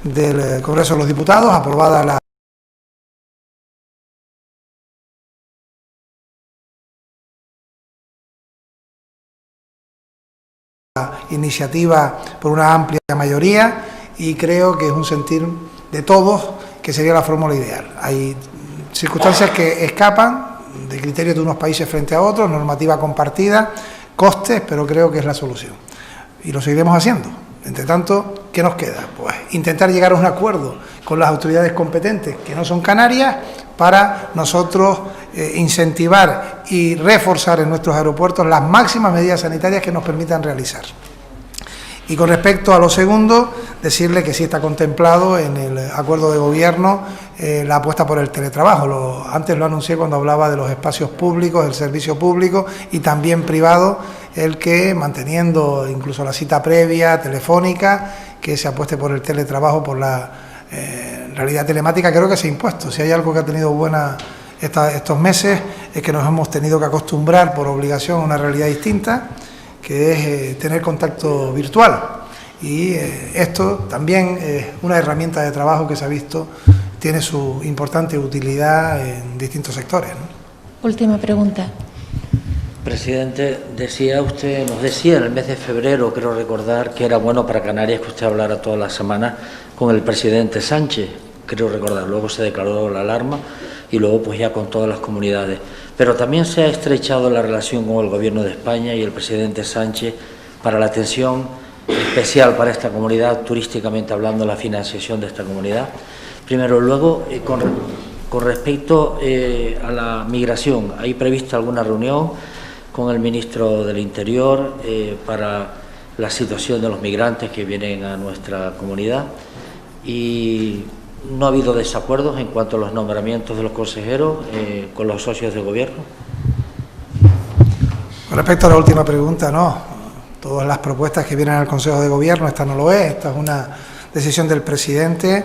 del Congreso de los Diputados, aprobada la iniciativa por una amplia mayoría y creo que es un sentir de todos que sería la fórmula ideal. Hay circunstancias que escapan de criterios de unos países frente a otros, normativa compartida, costes, pero creo que es la solución. Y lo seguiremos haciendo. Entre tanto, ¿qué nos queda? Pues intentar llegar a un acuerdo con las autoridades competentes, que no son Canarias, para nosotros incentivar y reforzar en nuestros aeropuertos las máximas medidas sanitarias que nos permitan realizar. Y con respecto a lo segundo, decirle que sí está contemplado en el acuerdo de gobierno la apuesta por el teletrabajo. Antes lo anuncié cuando hablaba de los espacios públicos, del servicio público y también privado, el que, manteniendo incluso la cita previa, telefónica, que se apueste por el teletrabajo, por la realidad telemática. Creo que se ha impuesto. Si hay algo que ha tenido buena estos meses, es que nos hemos tenido que acostumbrar por obligación a una realidad distinta, que es tener contacto virtual. Y esto también es una herramienta de trabajo que se ha visto, tiene su importante utilidad en distintos sectores, ¿no? Última pregunta. Presidente, nos decía en el mes de febrero, creo recordar, que era bueno para Canarias que usted hablara toda la semana con el presidente Sánchez, creo recordar. Luego se declaró la alarma y luego pues ya con todas las comunidades. Pero también se ha estrechado la relación con el Gobierno de España y el presidente Sánchez para la atención especial para esta comunidad, turísticamente hablando, la financiación de esta comunidad. Primero, luego, con respecto a la migración, ¿hay prevista alguna reunión con el ministro del Interior para la situación de los migrantes que vienen a nuestra comunidad? Y ¿no ha habido desacuerdos en cuanto a los nombramientos de los consejeros con los socios de gobierno? Con respecto a la última pregunta, no. Todas las propuestas que vienen al Consejo de Gobierno, esta no lo es, esta es una decisión del presidente.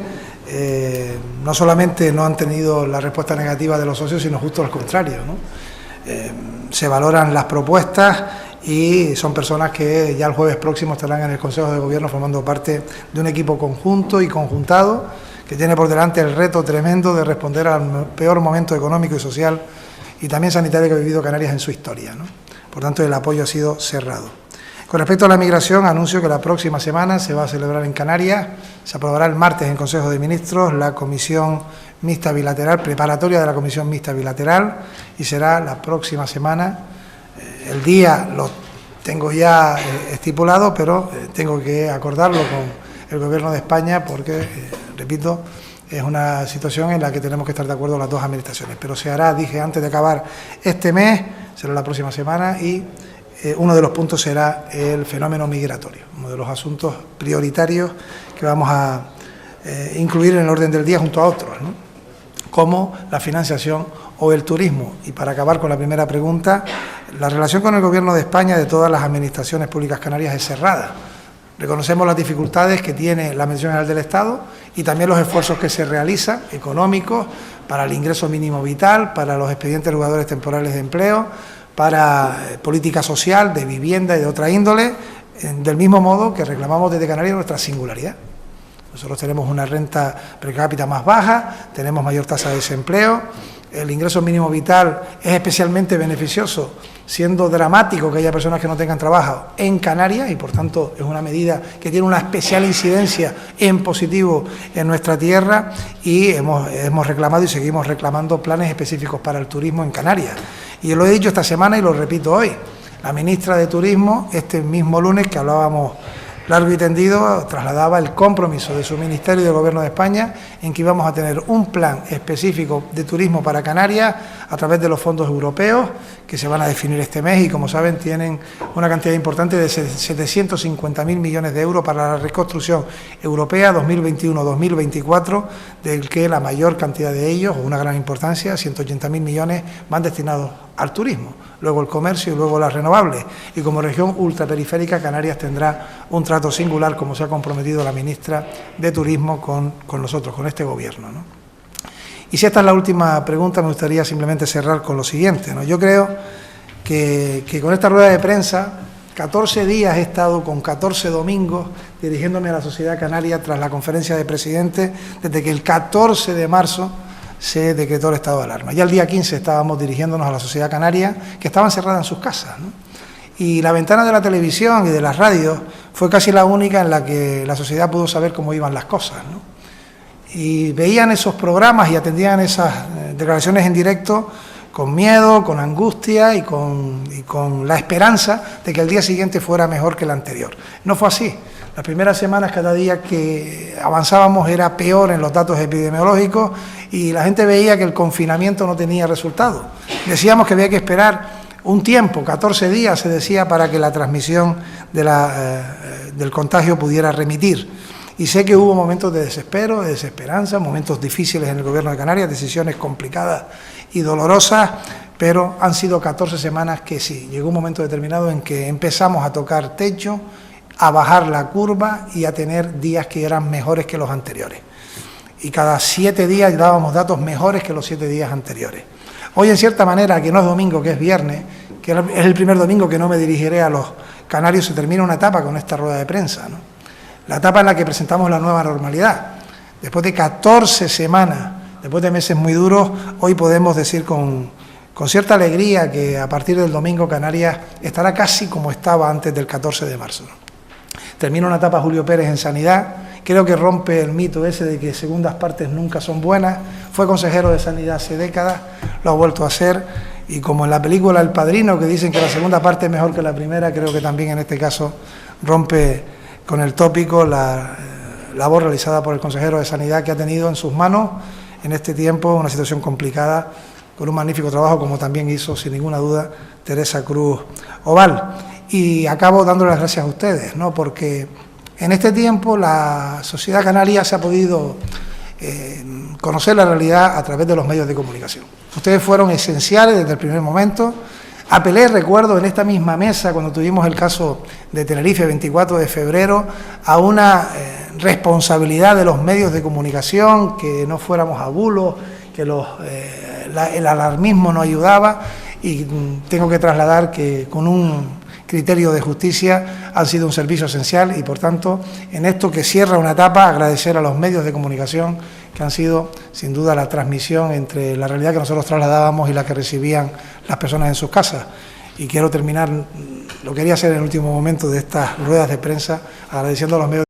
No solamente no han tenido la respuesta negativa de los socios, sino justo al contrario, ¿no? Se valoran las propuestas y son personas que ya el jueves próximo estarán en el Consejo de Gobierno formando parte de un equipo conjunto y conjuntado que tiene por delante el reto tremendo de responder al peor momento económico y social y también sanitario que ha vivido Canarias en su historia, ¿no? Por tanto, el apoyo ha sido cerrado. Con respecto a la migración, anuncio que la próxima semana se va a celebrar en Canarias, se aprobará el martes en Consejo de Ministros la Comisión Mixta Bilateral, preparatoria de la Comisión Mixta Bilateral, y será la próxima semana. El día lo tengo ya estipulado, pero tengo que acordarlo con el Gobierno de España porque, repito, es una situación en la que tenemos que estar de acuerdo las dos administraciones. Pero se hará, dije antes de acabar este mes, será la próxima semana, y uno de los puntos será el fenómeno migratorio, uno de los asuntos prioritarios que vamos a incluir en el orden del día junto a otros, ¿no? Como la financiación o el turismo. Y para acabar con la primera pregunta, la relación con el Gobierno de España de todas las administraciones públicas canarias es cerrada. Reconocemos las dificultades que tiene la Administración General del Estado y también los esfuerzos que se realizan económicos para el ingreso mínimo vital, para los expedientes de jugadores temporales de empleo, para política social, de vivienda y de otra índole, del mismo modo que reclamamos desde Canarias nuestra singularidad. Nosotros tenemos una renta per cápita más baja, tenemos mayor tasa de desempleo, el ingreso mínimo vital es especialmente beneficioso, siendo dramático que haya personas que no tengan trabajo en Canarias y por tanto es una medida que tiene una especial incidencia en positivo en nuestra tierra y hemos reclamado y seguimos reclamando planes específicos para el turismo en Canarias. Y yo lo he dicho esta semana y lo repito hoy, la ministra de Turismo este mismo lunes que hablábamos largo y tendido, trasladaba el compromiso de su Ministerio y del Gobierno de España en que íbamos a tener un plan específico de turismo para Canarias a través de los fondos europeos que se van a definir este mes y, como saben, tienen una cantidad importante de 750.000 millones de euros para la reconstrucción europea 2021-2024, del que la mayor cantidad de ellos, o una gran importancia, 180.000 millones, van destinados al turismo, luego el comercio y luego las renovables. Y como región ultraperiférica, Canarias tendrá un trato singular, como se ha comprometido la ministra de Turismo con nosotros, con este Gobierno, ¿no? Y si esta es la última pregunta, me gustaría simplemente cerrar con lo siguiente, ¿no? Yo creo que con esta rueda de prensa, 14 días he estado con 14 domingos dirigiéndome a la sociedad canaria tras la conferencia de presidentes, desde que el 14 de marzo se decretó el estado de alarma. Ya el día 15 estábamos dirigiéndonos a la sociedad canaria, que estaban cerradas en sus casas, ¿no? Y la ventana de la televisión y de las radios fue casi la única en la que la sociedad pudo saber cómo iban las cosas, ¿no? Y veían esos programas y atendían esas declaraciones en directo con miedo, con angustia y con la esperanza de que el día siguiente fuera mejor que el anterior. No fue así. Las primeras semanas, cada día que avanzábamos era peor en los datos epidemiológicos y la gente veía que el confinamiento no tenía resultado. Decíamos que había que esperar un tiempo, 14 días se decía, para que la transmisión del contagio pudiera remitir. Y sé que hubo momentos de desespero, de desesperanza, momentos difíciles en el Gobierno de Canarias, decisiones complicadas y dolorosas, pero han sido 14 semanas que sí, llegó un momento determinado en que empezamos a tocar techo, a bajar la curva y a tener días que eran mejores que los anteriores. Y cada 7 días dábamos datos mejores que los 7 días anteriores. Hoy, en cierta manera, que no es domingo, que es viernes, que es el primer domingo que no me dirigiré a los canarios, se termina una etapa con esta rueda de prensa, ¿no? La etapa en la que presentamos la nueva normalidad. Después de 14 semanas, después de meses muy duros, hoy podemos decir con cierta alegría que a partir del domingo Canarias estará casi como estaba antes del 14 de marzo, ¿no? Termina una etapa Julio Pérez en Sanidad, creo que rompe el mito ese de que segundas partes nunca son buenas. Fue consejero de Sanidad hace décadas, lo ha vuelto a hacer, y como en la película El Padrino, que dicen que la segunda parte es mejor que la primera, creo que también en este caso rompe con el tópico la labor realizada por el consejero de Sanidad, que ha tenido en sus manos en este tiempo una situación complicada, con un magnífico trabajo, como también hizo, sin ninguna duda, Teresa Cruz Oval. Y acabo dándole las gracias a ustedes, ¿no? Porque en este tiempo la sociedad canaria se ha podido conocer la realidad a través de los medios de comunicación. Ustedes fueron esenciales desde el primer momento. Apelé, recuerdo, en esta misma mesa, cuando tuvimos el caso de Tenerife, 24 de febrero, a una responsabilidad de los medios de comunicación, que no fuéramos a bulos, que el alarmismo no ayudaba, y tengo que trasladar que con un criterio de justicia han sido un servicio esencial y, por tanto, en esto que cierra una etapa, agradecer a los medios de comunicación que han sido, sin duda, la transmisión entre la realidad que nosotros trasladábamos y la que recibían las personas en sus casas. Y quiero terminar, lo quería hacer en el último momento de estas ruedas de prensa, agradeciendo a los medios